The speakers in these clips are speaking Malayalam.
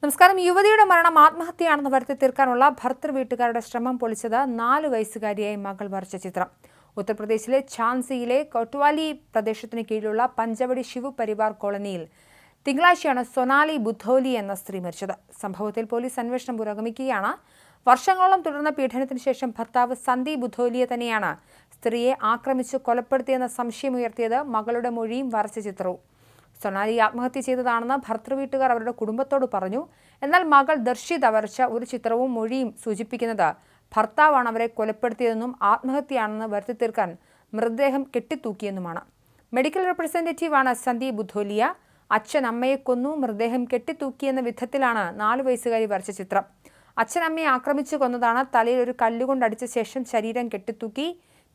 നമസ്കാരം. യുവതിയുടെ മരണം ആത്മഹത്യയാണെന്ന് വരുത്തി തീർക്കാനുള്ള ഭർത്തൃ വീട്ടുകാരുടെ ശ്രമം പൊളിച്ചത് 4 വയസ്സുകാരിയായി മകൾ വരച്ച ചിത്രം. ഉത്തർപ്രദേശിലെ ഝാൻസിയിലെ കൊട്വാലി പ്രദേശത്തിന് കീഴിലുള്ള പഞ്ചവടി ശിവ് പരിവാർ കോളനിയിൽ തിങ്കളാഴ്ചയാണ് സൊനാലി ബുധോലി എന്ന സ്ത്രീ മരിച്ചത്. സംഭവത്തിൽ പോലീസ് അന്വേഷണം പുരോഗമിക്കുകയാണ്. വർഷങ്ങളോളം തുടർന്ന പീഡനത്തിന് ശേഷം ഭർത്താവ് സന്ദീപ് ബുധോലിയെ തന്നെയാണ് സ്ത്രീയെ ആക്രമിച്ച് കൊലപ്പെടുത്തിയെന്ന സംശയമുയർത്തിയത് മകളുടെ മൊഴിയും വരച്ച ചിത്രവും. സൊനാലി ആത്മഹത്യ ചെയ്തതാണെന്ന് ഭർത്തൃവീട്ടുകാർ അവരുടെ കുടുംബത്തോട് പറഞ്ഞു. എന്നാൽ മകൾ ദർശിത വരച്ച ഒരു ചിത്രവും മൊഴിയും സൂചിപ്പിക്കുന്നത് ഭർത്താവാണ് അവരെ കൊലപ്പെടുത്തിയതെന്നും ആത്മഹത്യയാണെന്ന് വരുത്തി തീർക്കാൻ മൃതദേഹം കെട്ടിത്തൂക്കിയെന്നുമാണ്. മെഡിക്കൽ റെപ്രസെന്റേറ്റീവാണ് സന്ദീപ് ബുധോലിയ. അച്ഛൻ അമ്മയെ കൊന്നു, മൃതദേഹം കെട്ടിത്തൂക്കിയെന്ന വിധത്തിലാണ് 4 വയസ്സുകാരി വരച്ച ചിത്രം. അച്ഛൻ അമ്മയെ ആക്രമിച്ചു കൊന്നതാണ്. തലയിൽ ഒരു കല്ലുകൊണ്ടടിച്ച ശേഷം ശരീരം കെട്ടിത്തൂക്കി,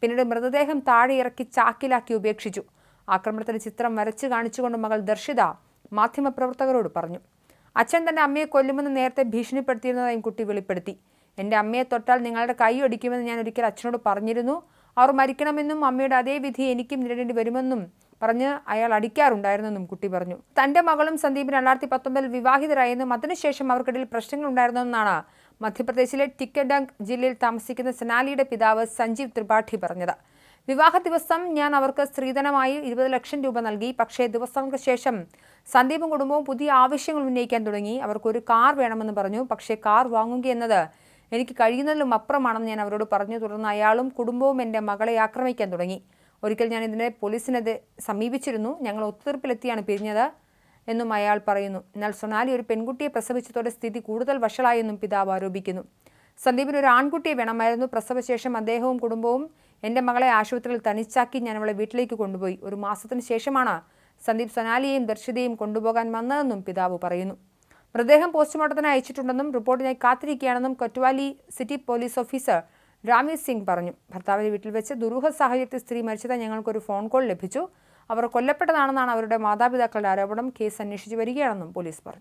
പിന്നീട് മൃതദേഹം താഴെ ഇറക്കി ചാക്കിലാക്കി ഉപേക്ഷിച്ചു. ആക്രമണത്തിന്റെ ചിത്രം വരച്ച് കാണിച്ചുകൊണ്ട് മകൾ ദർശിത മാധ്യമപ്രവർത്തകരോട് പറഞ്ഞു. അച്ഛൻ തന്റെ അമ്മയെ കൊല്ലുമെന്ന് നേരത്തെ ഭീഷണിപ്പെടുത്തിയിരുന്നതായും കുട്ടി വെളിപ്പെടുത്തി. എന്റെ അമ്മയെ തൊട്ടാൽ നിങ്ങളുടെ കൈ ഒടിക്കുമെന്ന് ഞാൻ ഒരിക്കൽ അച്ഛനോട് പറഞ്ഞിരുന്നു. അവർ മരിക്കണമെന്നും അമ്മയുടെ അതേ വിധി എനിക്കും നേരിടേണ്ടി വരുമെന്നും പറഞ്ഞ് അയാൾ അടിക്കാറുണ്ടായിരുന്നെന്നും കുട്ടി പറഞ്ഞു. തന്റെ മകളും സന്ദീപിന് 2019 വിവാഹിതരായെന്നും അതിനുശേഷം അവർക്കിടയിൽ പ്രശ്നങ്ങൾ ഉണ്ടായിരുന്നെന്നാണ് മധ്യപ്രദേശിലെ ടിക്കഡംഗ് ജില്ലയിൽ താമസിക്കുന്ന സൊനാലിയുടെ പിതാവ് സഞ്ജീവ് ത്രിപാഠി പറഞ്ഞത്. വിവാഹ ദിവസം ഞാൻ അവർക്ക് സ്ത്രീധനമായി 20 ലക്ഷം രൂപ നൽകി. പക്ഷേ ദിവസങ്ങൾക്ക് ശേഷം സന്ദീപും കുടുംബവും പുതിയ ആവശ്യങ്ങൾ ഉന്നയിക്കാൻ തുടങ്ങി. അവർക്കൊരു കാർ വേണമെന്ന് പറഞ്ഞു. പക്ഷേ കാർ വാങ്ങുകയെന്നത് എനിക്ക് കഴിയുന്നതിലും അപ്പുറമാണെന്ന് ഞാൻ അവരോട് പറഞ്ഞു. തുടർന്ന് അയാളും കുടുംബവും എൻ്റെ മകളെ ആക്രമിക്കാൻ തുടങ്ങി. ഒരിക്കൽ ഞാൻ ഇതിനെ പോലീസിനെ സമീപിച്ചിരുന്നു. ഞങ്ങൾ ഒത്തുതീർപ്പിലെത്തിയാണ് പിരിഞ്ഞത് എന്നും അയാൾ പറയുന്നു. എന്നാൽ സൊനാലി ഒരു പെൺകുട്ടിയെ പ്രസവിച്ചതോടെ സ്ഥിതി കൂടുതൽ വഷളായെന്നും പിതാവ് ആരോപിക്കുന്നു. സന്ദീപിന് ഒരു ആൺകുട്ടിയെ വേണമായിരുന്നു. പ്രസവശേഷം അദ്ദേഹവും കുടുംബവും എൻ്റെ മകളെ ആശുപത്രിയിൽ തനിച്ചാക്കി ഞാൻ അവളെ വീട്ടിലേക്ക് കൊണ്ടുപോയി. ഒരു മാസത്തിന് ശേഷമാണ് സന്ദീപ് സൊനാലിയെയും ദർശിതയെയും കൊണ്ടുപോകാൻ വന്നതെന്നും പിതാവ് പറയുന്നു. മൃതദേഹം പോസ്റ്റ്മോർട്ടത്തിന് അയച്ചിട്ടുണ്ടെന്നും റിപ്പോർട്ടിനായി കാത്തിരിക്കുകയാണെന്നും Kotwali city police officer രാമീർ Singh പറഞ്ഞു. ഭർത്താവിന്റെ വീട്ടിൽ വെച്ച് ദുരൂഹ സാഹചര്യത്തിൽ സ്ത്രീ മരിച്ചതായി ഞങ്ങൾക്കൊരു ഫോൺ കോൾ ലഭിച്ചു. അവർ കൊല്ലപ്പെട്ടതാണെന്നാണ് അവരുടെ മാതാപിതാക്കളുടെ ആരോപണം. കേസ് അന്വേഷിച്ചു വരികയാണെന്നും പോലീസ് പറഞ്ഞു.